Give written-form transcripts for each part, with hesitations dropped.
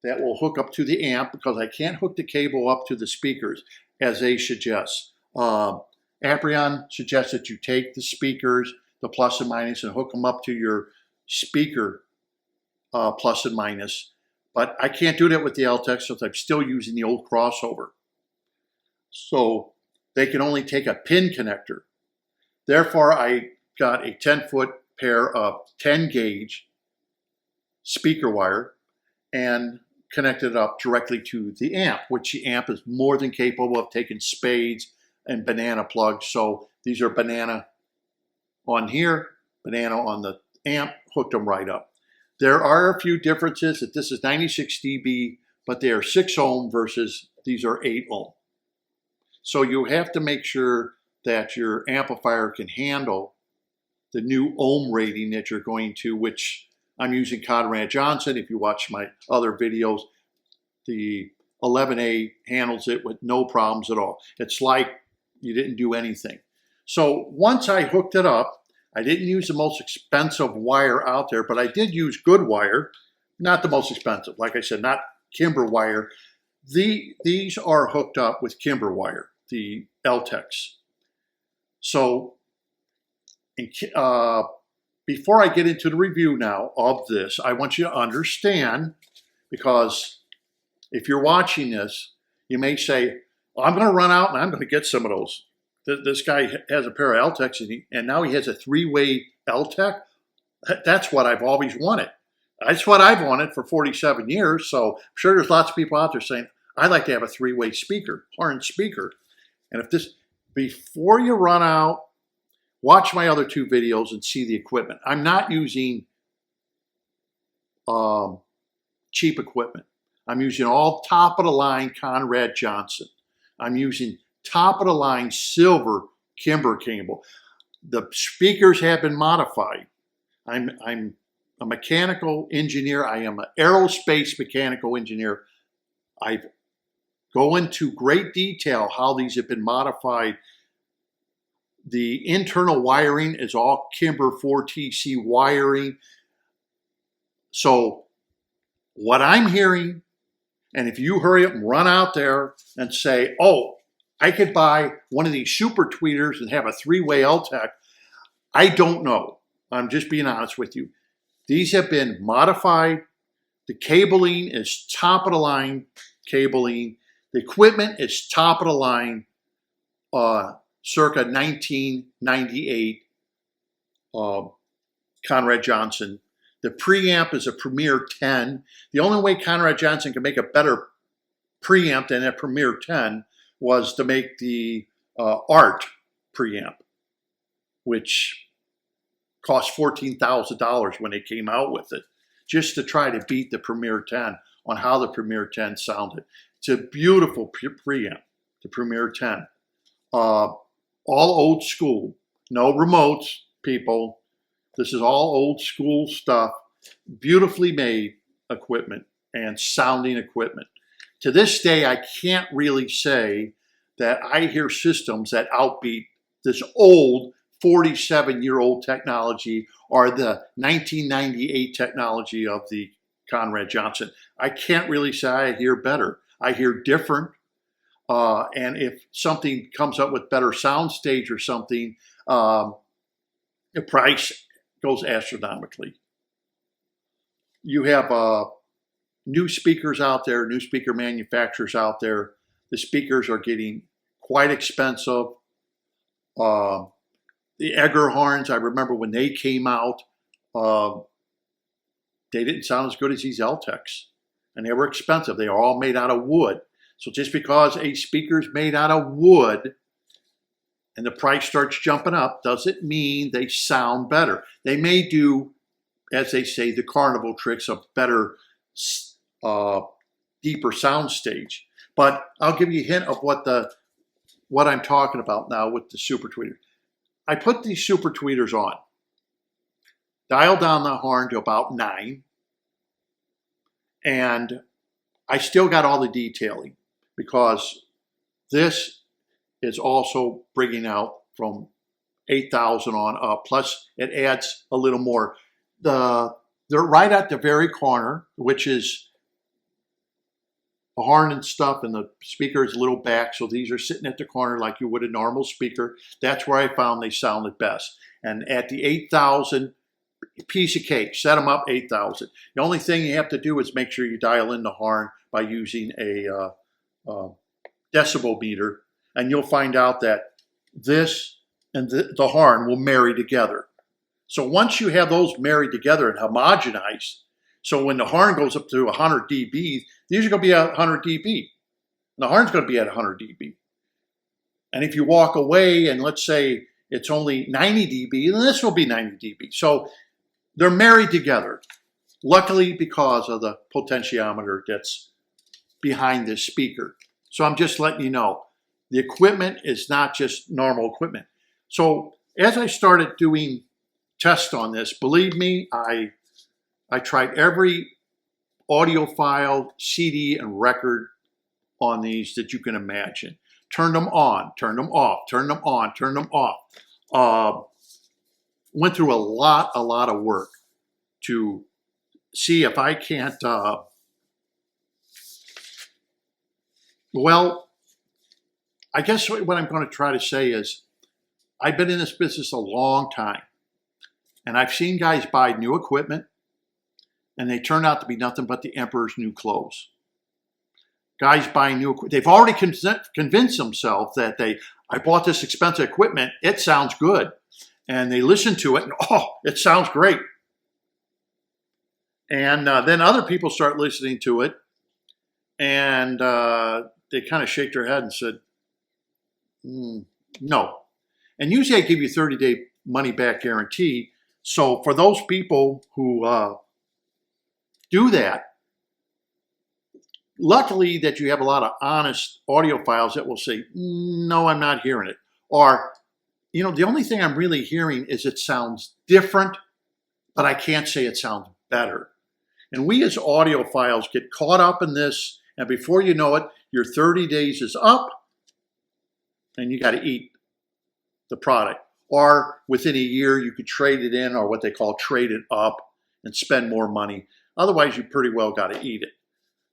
that will hook up to the amp because I can't hook the cable up to the speakers as they suggest. Aperion suggests that you take the speakers, the plus and minus, and hook them up to your speaker plus and minus. But I can't do that with the Altec, so I'm still using the old crossover. So they can only take a pin connector. Therefore, I got a 10-foot pair of 10 gauge speaker wire and connected it up directly to the amp, which the amp is more than capable of taking spades and banana plugs. So these are banana on here, banana on the amp, hooked them right up. There are a few differences that this is 96 dB, but they are 6 ohm versus these are 8 ohm. So you have to make sure that your amplifier can handle the new ohm rating that you're going to, which I'm using Conrad Johnson. If you watch my other videos, the 11A handles it with no problems at all. It's like you didn't do anything. So once I hooked it up, I didn't use the most expensive wire out there, but I did use good wire, not the most expensive. Like I said, not Kimber wire. These are hooked up with Kimber wire, the Altecs. So before I get into the review now of this, I want you to understand, because if you're watching this, you may say, well, I'm going to run out and I'm going to get some of those. This guy has a pair of Altecs and now he has a 3-way Altec. That's what I've always wanted. That's what I've wanted for 47 years. So I'm sure there's lots of people out there saying, I'd like to have a 3-way speaker, horn speaker. And if this, before you run out, watch my other 2 videos and see the equipment. I'm not using cheap equipment. I'm using all top of the line Conrad Johnson. I'm using top of the line silver Kimber cable. The speakers have been modified. I'm a mechanical engineer. I am an aerospace mechanical engineer. I go into great detail how these have been modified. The internal wiring is all Kimber 4TC wiring. So what I'm hearing, and if you hurry up and run out there and say, oh, I could buy one of these super tweeters and have a 3-way Altec, I don't know. I'm just being honest with you. These have been modified. The cabling is top of the line cabling. The equipment is top of the line, circa 1998 Conrad Johnson. The preamp is a Premier 10. The only way Conrad Johnson can make a better preamp than a Premier 10 was to make the Art preamp, which cost $14,000 when they came out with it, just to try to beat the Premier 10 on how the Premier 10 sounded. It's a beautiful preamp, the Premier 10. All old school, no remotes, people. This is all old school stuff, beautifully made equipment and sounding equipment. To this day, I can't really say that I hear systems that outbeat this old 47-year-old technology or the 1998 technology of the Conrad Johnson. I can't really say I hear better. I hear different. And if something comes up with better soundstage or something, the price goes astronomically. You have new speakers out there, new speaker manufacturers out there. The speakers are getting quite expensive. The Egger horns, I remember when they came out, they didn't sound as good as these Altecs. And they were expensive. They are all made out of wood. So just because a speaker is made out of wood and the price starts jumping up, doesn't mean they sound better. They may do, as they say, the carnival tricks of better, deeper sound stage. But I'll give you a hint of what I'm talking about now with the super tweeter. I put these super tweeters on, dial down the horn to about 9, and I still got all the detailing because this is also bringing out from 8,000 on up. Plus, it adds a little more. They're right at the very corner, which is horn and stuff, and the speaker is a little back, so these are sitting at the corner like you would a normal speaker. That's where I found they sounded best. And at the 8,000, piece of cake, set them up 8,000. The only thing you have to do is make sure you dial in the horn by using a decibel meter, and you'll find out that this and the horn will marry together. So once you have those married together and homogenized, so when the horn goes up to 100 dB, these are going to be at 100 dB. And the horn's going to be at 100 dB. And if you walk away and let's say it's only 90 dB, then this will be 90 dB. So they're married together, luckily because of the potentiometer that's behind this speaker. So I'm just letting you know, the equipment is not just normal equipment. So as I started doing tests on this, believe me, I tried every audiophile CD and record on these that you can imagine. Turned them on, turned them off, turned them on, turned them off. Went through a lot of work to see if I can't, well, I guess what I'm going to try to say is I've been in this business a long time, and I've seen guys buy new equipment, and they turn out to be nothing but the emperor's new clothes. Guys buying new equipment, they've already convinced themselves that I bought this expensive equipment, it sounds good. And they listen to it and, oh, it sounds great. And then other people start listening to it and they kind of shake their head and said, no. And usually I give you 30-day money back guarantee. So for those people who do that, luckily that you have a lot of honest audiophiles that will say, no, I'm not hearing it. Or, you know, the only thing I'm really hearing is it sounds different, but I can't say it sounds better. And we as audiophiles get caught up in this, and before you know it, your 30 days is up, and you got to eat the product. Or within a year, you could trade it in, or what they call trade it up, and spend more money. Otherwise, you pretty well got to eat it.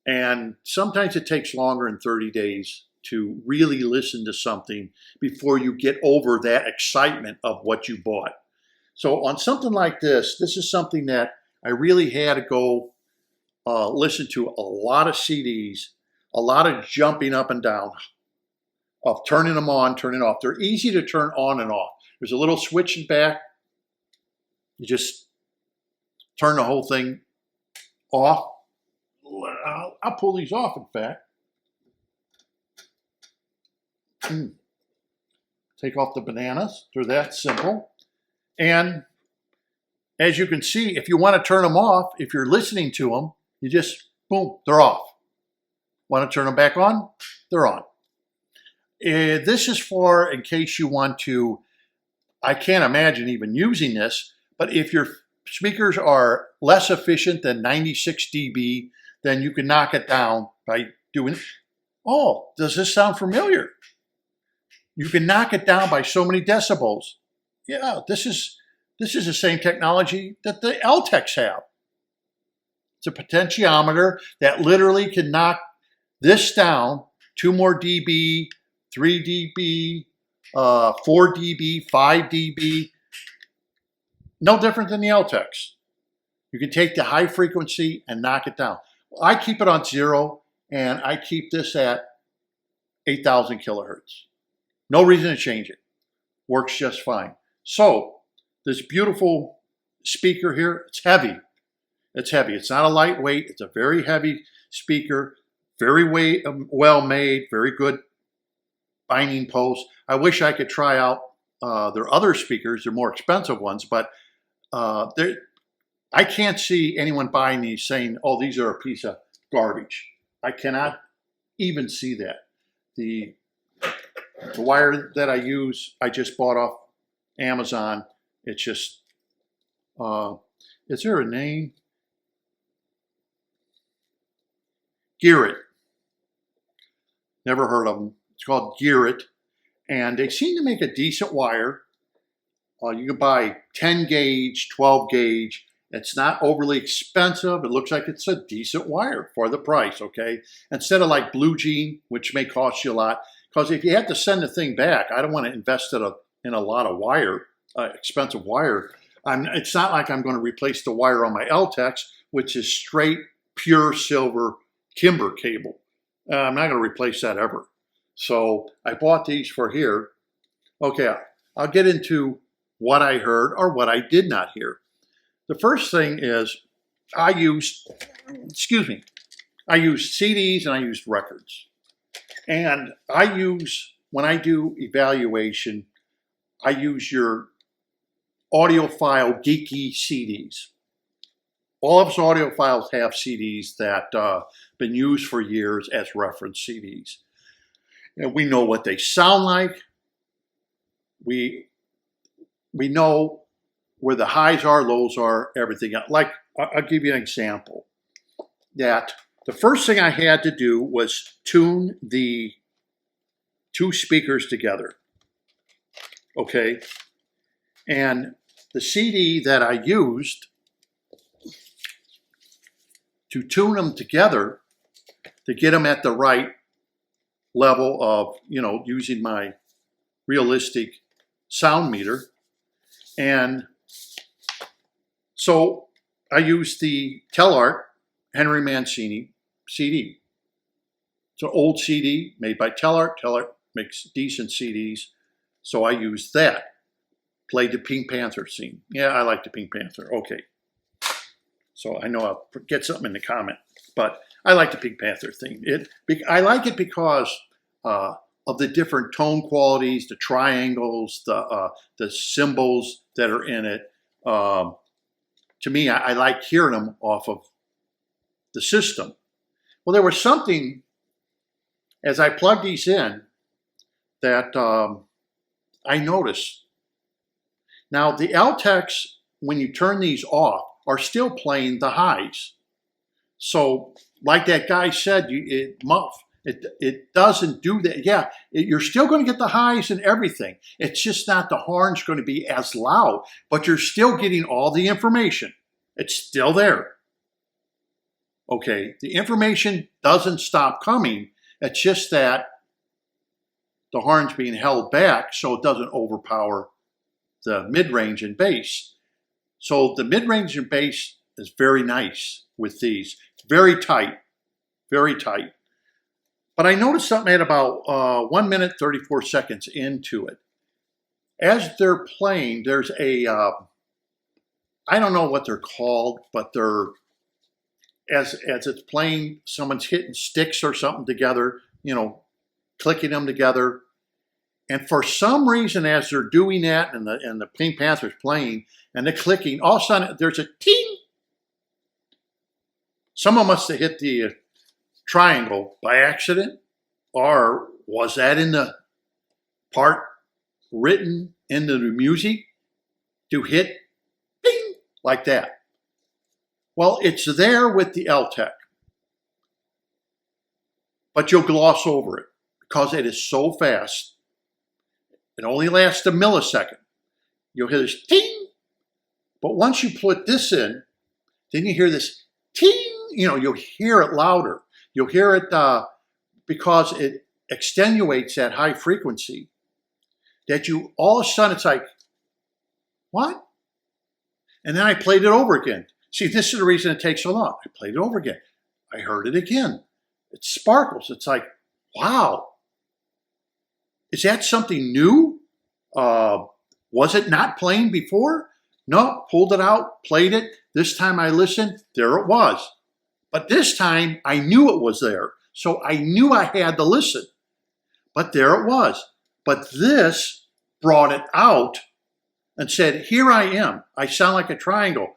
And sometimes it takes longer than 30 days to really listen to something before you get over that excitement of what you bought. So on something like this, this is something that I really had to go listen to a lot of CDs, a lot of jumping up and down, of turning them on, turning off. They're easy to turn on and off. There's a little switch in back. You just turn the whole thing off. I'll pull these off, in fact. Take off the bananas. They're that simple. And as you can see, if you want to turn them off, if you're listening to them, you just, boom, they're off. Want to turn them back on? They're on. This is for, in case you want to, I can't imagine even using this, but if your speakers are less efficient than 96 dB, then you can knock it down by doing, oh, does this sound familiar? You can knock it down by so many decibels. Yeah, this is the same technology that the Altecs have. It's a potentiometer that literally can knock this down 2 more dB, 3 dB, 4 dB, 5 dB. No different than the Altecs. You can take the high frequency and knock it down. I keep it on 0, and I keep this at 8,000 kilohertz. No reason to change it. Works just fine. So this beautiful speaker here, it's heavy. It's heavy. It's not a lightweight. It's a very heavy speaker, very well made, very good binding posts. I wish I could try out their other speakers. They're more expensive ones, but I can't see anyone buying these saying, oh, these are a piece of garbage. I cannot even see that. The wire that I use, I just bought off Amazon. It's just, is there a name? Garrett. Never heard of them. It's called Garrett. And they seem to make a decent wire. You can buy 10 gauge, 12 gauge, It's not overly expensive. It looks like it's a decent wire for the price, okay? Instead of like Blue Jean, which may cost you a lot, because if you have to send the thing back, I don't want to invest in a lot of wire, expensive wire. It's not like I'm going to replace the wire on my Altec, which is straight, pure silver Kimber cable. I'm not going to replace that ever. So I bought these for here. Okay, I'll get into what I heard or what I did not hear. The first thing is I used CDs and I used records. And when I do evaluation, I use your audiophile geeky CDs. All of us audiophiles have CDs that been used for years as reference CDs. And we know what they sound like. We know where the highs are, lows are, everything. Like, I'll give you an example. That the first thing I had to do was tune the two speakers together. Okay? And the CD that I used to tune them together, to get them at the right level of, using my realistic sound meter. And so I used the Telarc Henry Mancini CD. It's an old CD made by Telarc. Telarc makes decent CDs. So I used that. Played the Pink Panther scene. Yeah, I like the Pink Panther. Okay. So I know I'll get something in the comment. But I like the Pink Panther theme. I like it because of the different tone qualities, the triangles, the symbols that are in it. To me, I like hearing them off of the system. Well, there was something, as I plugged these in, that I noticed. Now, the Altecs, when you turn these off, are still playing the highs. So, like that guy said, it doesn't do that. Yeah, you're still going to get the highs and everything. It's just not the horn's going to be as loud, but you're still getting all the information. It's still there. Okay, the information doesn't stop coming. It's just that the horn's being held back so it doesn't overpower the mid-range and bass. So the mid-range and bass is very nice with these. It's very tight, very tight. But I noticed something at about 1 minute, 34 seconds into it. As they're playing, there's a, I don't know what they're called, but they're, as it's playing, someone's hitting sticks or something together, clicking them together. And for some reason, as they're doing that and the Pink Panther's playing and they're clicking, all of a sudden there's a ting. Someone must have hit the triangle by accident, or was that in the part written into the music to hit bing like that? Well, it's there with the Altec, but you'll gloss over it because it is so fast. It only lasts a millisecond. You'll hear this ting, but once you put this in, then you hear this ting. You'll hear it louder. You'll hear it because it extenuates that high frequency that you, all of a sudden it's like, what? And then I played it over again. See, this is the reason it takes so long. I played it over again. I heard it again. It sparkles. It's like, wow. Is that something new? Was it not playing before? No, pulled it out, played it. This time I listened, there it was. But this time I knew it was there. So I knew I had to listen. But there it was. But this brought it out and said, here I am. I sound like a triangle.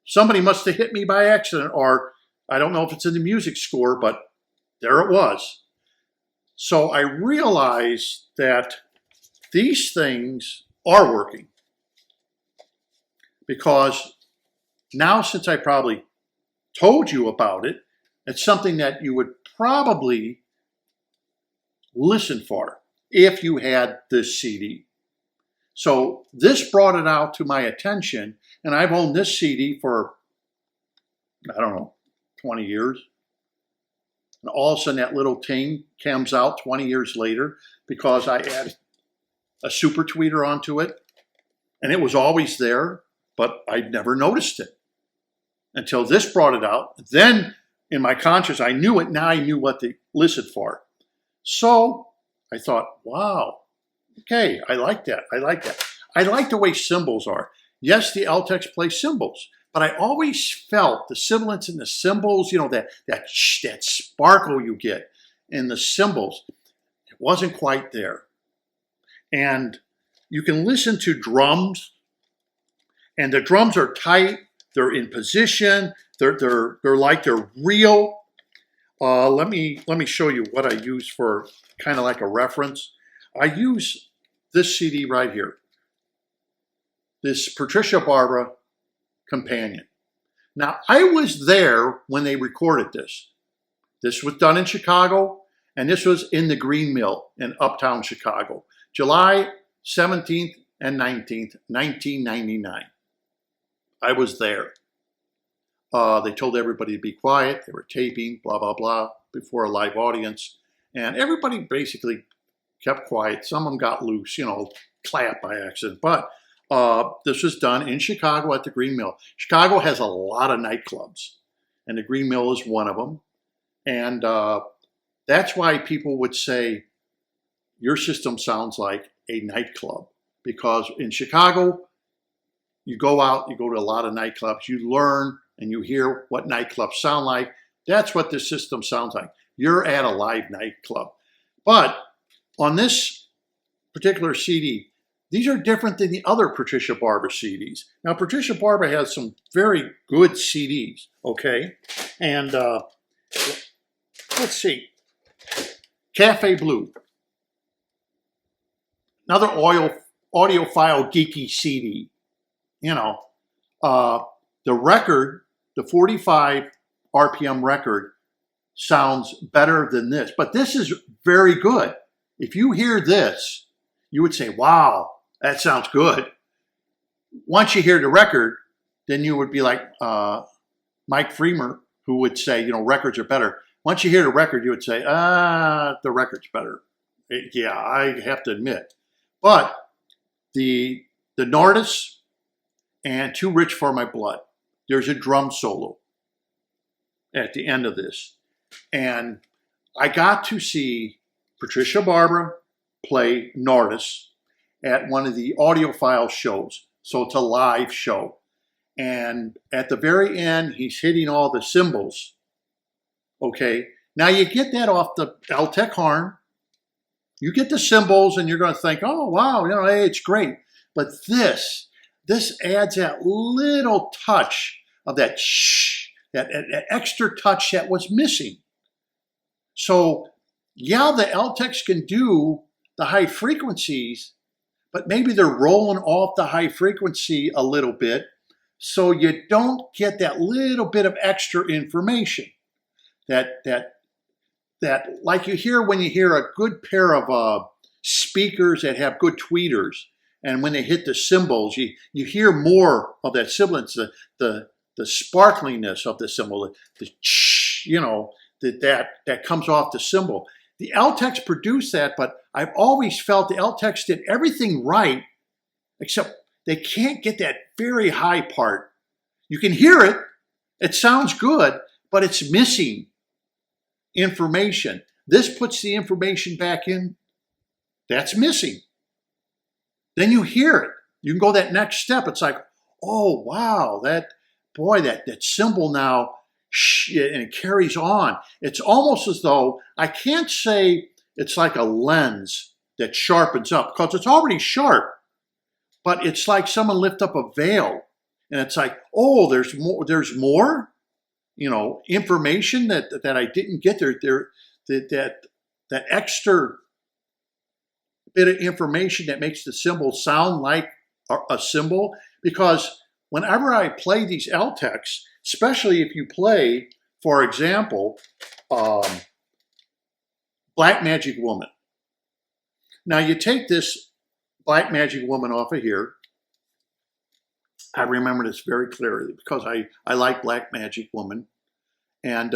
Somebody must have hit me by accident, or I don't know if it's in the music score, but there it was. So I realized that these things are working. Because now, since I probably told you about it, it's something that you would probably listen for if you had this CD. So this brought it out to my attention, and I've owned this CD for, I don't know, 20 years. And all of a sudden that little ting comes out 20 years later because I added a super tweeter onto it. And it was always there, but I'd never noticed it until this brought it out. Then in my conscience, I knew it. Now I knew what to listen for. So I thought, wow, okay, I like that. I like that. I like the way cymbals are. Yes, the Altecs play cymbals, but I always felt the sibilance in the cymbals, you know, that sparkle you get in the cymbals, it wasn't quite there. And you can listen to drums, and the drums are tight. They're in position. They're like they're real. Let me show you what I use for kind of like a reference. I use this CD right here, this Patricia Barbara Companion. Now, I was there when they recorded this. This was done in Chicago, and this was in the Green Mill in Uptown Chicago, July 17th and 19th, 1999. I was there. They told everybody to be quiet. They were taping, blah, blah, blah, before a live audience. And everybody basically kept quiet. Some of them got loose, you know, clap by accident. But this was done in Chicago at the Green Mill. Chicago has a lot of nightclubs, and the Green Mill is one of them. And that's why people would say, your system sounds like a nightclub. Because in Chicago, you go out, you go to a lot of nightclubs, you learn and you hear what nightclubs sound like. That's what this system sounds like. You're at a live nightclub. But on this particular CD, these are different than the other Patricia Barber CDs. Now, Patricia Barber has some very good CDs, okay? And let's see. Cafe Blue. Another audiophile geeky CD. You know, the record, the 45 RPM record, sounds better than this. But this is very good. If you hear this, you would say, wow, that sounds good. Once you hear the record, then you would be like Mike Freemer, who would say, you know, records are better. Once you hear the record, you would say, the record's better. Yeah, I have to admit. But the Nordis and Too Rich for My Blood, there's a drum solo at the end of this. And I got to see Patricia Barbara play Nordis at one of the audiophile shows. So it's a live show. And at the very end, he's hitting all the cymbals. Okay, now you get that off the Altec horn. You get the cymbals and you're going to think, oh, wow, you know, hey, it's great. But this adds that little touch of that shh, that extra touch that was missing. So, yeah, the Altecs can do the high frequencies, but maybe they're rolling off the high frequency a little bit, so you don't get that little bit of extra information that like you hear when you hear a good pair of speakers that have good tweeters, and when they hit the cymbals, you hear more of that sibilance, the sparkliness of the cymbal, the you know, that comes off the cymbal. The Altecs produce that, but I've always felt the Altecs did everything right, except they can't get that very high part. You can hear it, it sounds good, but it's missing information. This puts the information back in that's missing. Then you hear it. You can go that next step. It's like, oh, wow, that cymbal now, and it carries on. It's almost as though, I can't say it's like a lens that sharpens up, because it's already sharp, but it's like someone lift up a veil, and it's like, oh, there's more, you know, information that I didn't get there. That extra bit of information that makes the cymbal sound like a cymbal. Because whenever I play these Altecs, especially if you play, for example, Black Magic Woman. Now you take this Black Magic Woman off of here. I remember this very clearly because I like Black Magic Woman. And